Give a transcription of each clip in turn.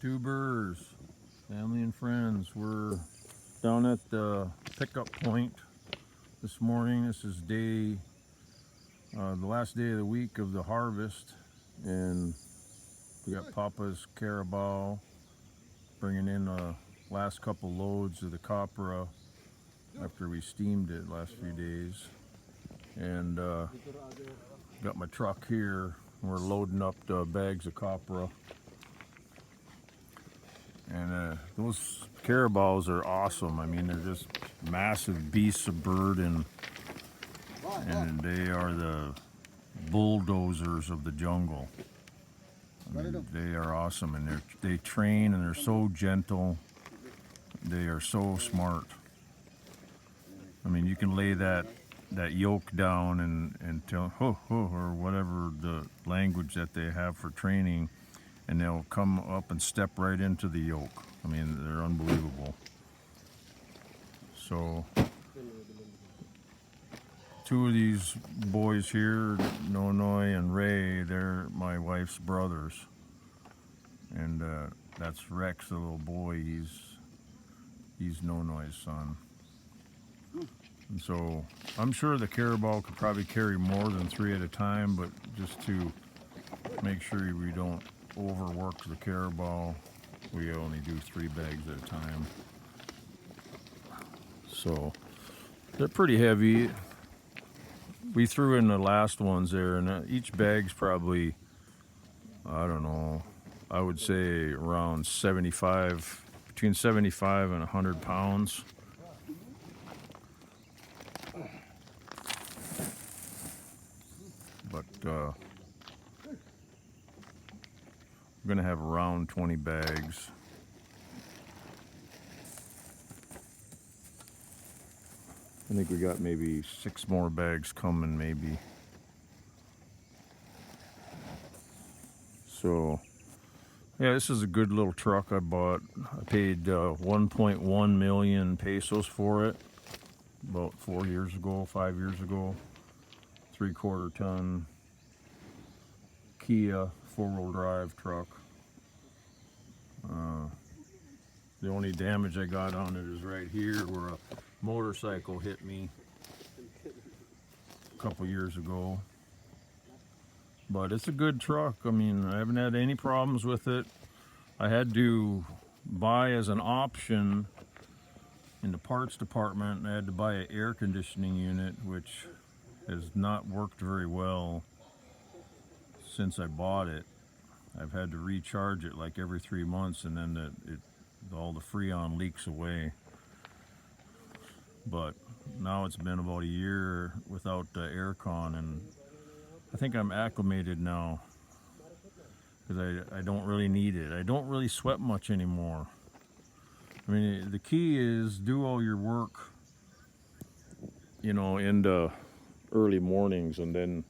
YouTubers, family and friends. We're down at the pickup point this morning. This is the last day of the week of the harvest, and we got Papa's Carabao bringing in the last couple loads of the copra after we steamed it last few days, and got my truck here. We're loading up the bags of copra. And those carabaos are awesome. I mean, they're just massive beasts of burden, and they are the bulldozers of the jungle. I mean, they are awesome, and they train, and they're so gentle. They are so smart. I mean, you can lay that yoke down and tell ho ho or whatever the language that they have for training, and they'll come up and step right into the yoke. I mean, they're unbelievable. So, two of these boys here, Nonoi and Ray, they're my wife's brothers. And that's Rex, the little boy. He's Nonoi's son. And so, I'm sure the carabao could probably carry more than 3 at a time, but just to make sure we don't overwork the carabao, we only do 3 bags at a time. So they're pretty heavy. We threw in the last ones there, and each bag's probably, I don't know, I would say around 75, between 75 and 100 pounds. But I'm gonna have around 20 bags. I think we got maybe 6 more bags coming, maybe. So, yeah, this is a good little truck I bought. I paid 1.1 million pesos for it about 4 years ago, 5 years ago. 3/4 ton Kia 4-wheel drive truck. The only damage I got on it is right here where a motorcycle hit me a couple years ago. But it's a good truck. I mean, I haven't had any problems with it. I had to buy as an option in the parts department. I had to buy an air conditioning unit, which has not worked very well since I bought it. I've had to recharge it like every 3 months, and then all the freon leaks away. But now it's been about a year without aircon, and I think I'm acclimated now because I don't really need it. I don't really sweat much anymore. I mean, the key is do all your work, in the early mornings, and then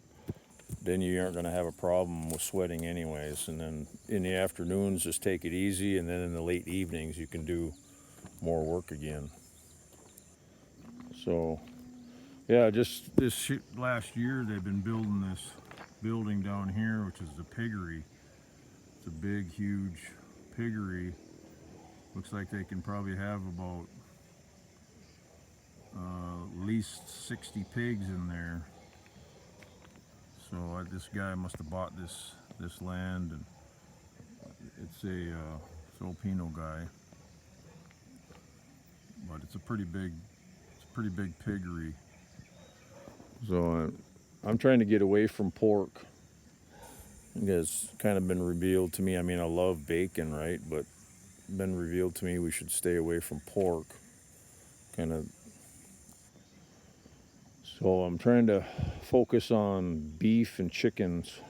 you aren't going to have a problem with sweating anyways. And then in the afternoons, just take it easy, and then in the late evenings, you can do more work again. So, yeah, just this last year, they've been building this building down here, which is the piggery. It's a big, huge piggery. Looks like they can probably have about at least 60 pigs in there. So this guy must have bought this land, and it's a Filipino guy, but it's a pretty big piggery. So I'm trying to get away from pork. It's kind of been revealed to me. I mean, I love bacon, right? But been revealed to me we should stay away from pork. Kind of. So I'm trying to focus on beef and chickens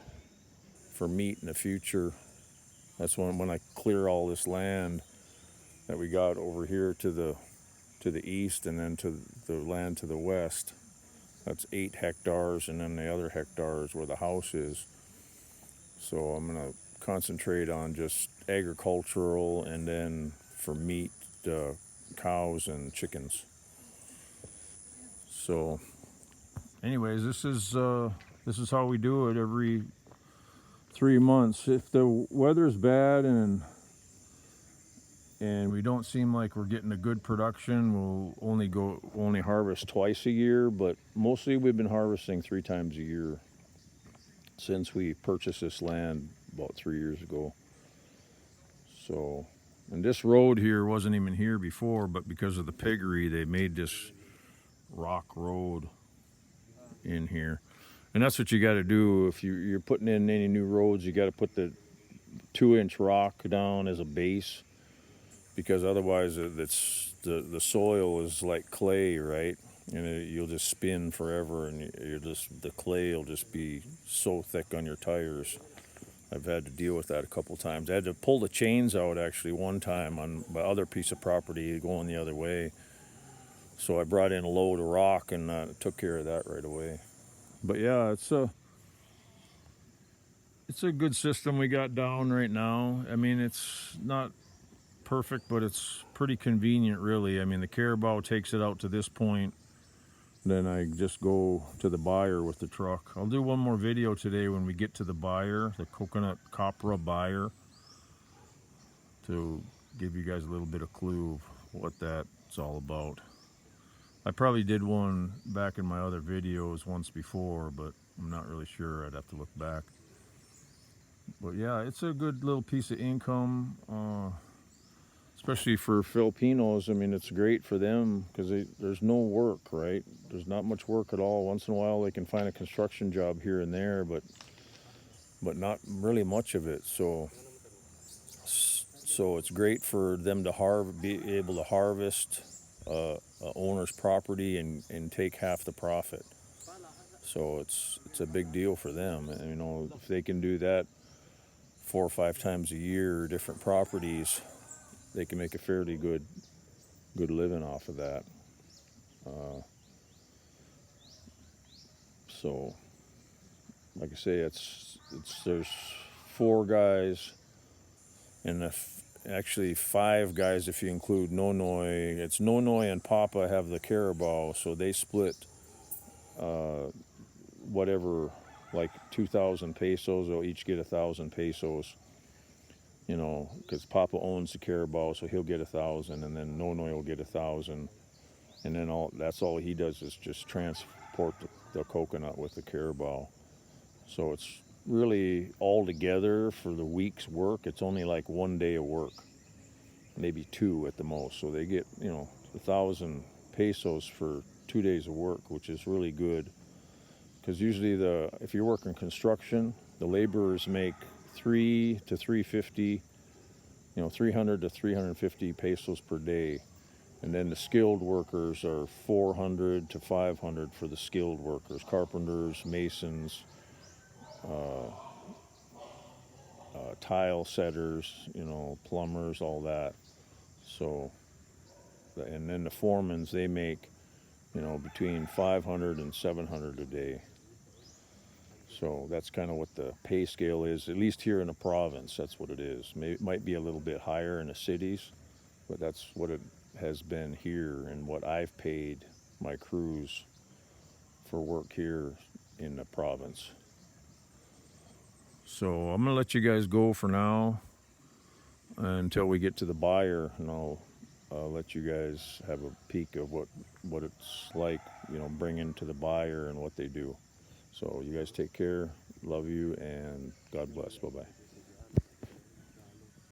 for meat in the future. That's when I clear all this land that we got over here to the east, and then to the land to the west. That's 8 hectares, and then the other hectares where the house is. So I'm gonna concentrate on just agricultural, and then for meat, cows and chickens. So anyways, this is how we do it every 3 months. If the weather's bad and and we don't seem like we're getting a good production. We'll only harvest twice a year, but mostly we've been harvesting 3 times a year since we purchased this land about 3 years ago. So, and this road here wasn't even here before, but because of the piggery, they made this rock road in here. And that's what you got to do if you're putting in any new roads. You got to put the 2-inch rock down as a base, because otherwise the soil is like clay, right? And you'll just spin forever, and the clay will just be so thick on your tires. I've had to deal with that a couple times. I had to pull the chains out actually one time on my other piece of property going the other way. So I brought in a load of rock and took care of that right away. But yeah, it's a good system we got down right now. I mean, it's not perfect, but it's pretty convenient, really. I mean, the carabao takes it out to this point, then I just go to the buyer with the truck. I'll do one more video today when we get to the buyer, the coconut copra buyer, to give you guys a little bit of clue of what that's all about. I probably did one back in my other videos once before, but I'm not really sure. I'd have to look back. But yeah, it's a good little piece of income, especially for Filipinos. I mean, it's great for them because there's no work, right? There's not much work at all. Once in a while, they can find a construction job here and there, but not really much of it. So it's great for them to be able to harvest owner's property and take half the profit. So it's a big deal for them. And, you know, if they can do that 4 or 5 times a year, different properties, they can make a fairly good living off of that. So, like I say, there's 4 guys, and actually 5 guys if you include Nonoy. It's Nonoy and Papa have the carabao, so they split whatever, like 2,000 pesos. They'll each get 1,000 pesos. You know, because Papa owns the carabao, so he'll get 1,000, and then Nonoy will get 1,000, and then that's all he does is just transport the coconut with the carabao. So it's really all together for the week's work. It's only like 1 day of work, maybe 2 at the most. So they get 1,000 pesos for 2 days of work, which is really good. Because usually if you're working construction, the laborers make 300 to 350 pesos per day. And then the skilled workers are 400 to 500 for the skilled workers, carpenters, masons, tile setters, plumbers, all that. So, and then the foremans, they make, between 500 and 700 a day. So that's kind of what the pay scale is, at least here in the province. That's what it is. It might be a little bit higher in the cities, but that's what it has been here and what I've paid my crews for work here in the province. So I'm going to let you guys go for now until we get to the buyer, and I'll let you guys have a peek of what it's like, bringing to the buyer and what they do. So you guys take care, love you, and God bless. Bye-bye.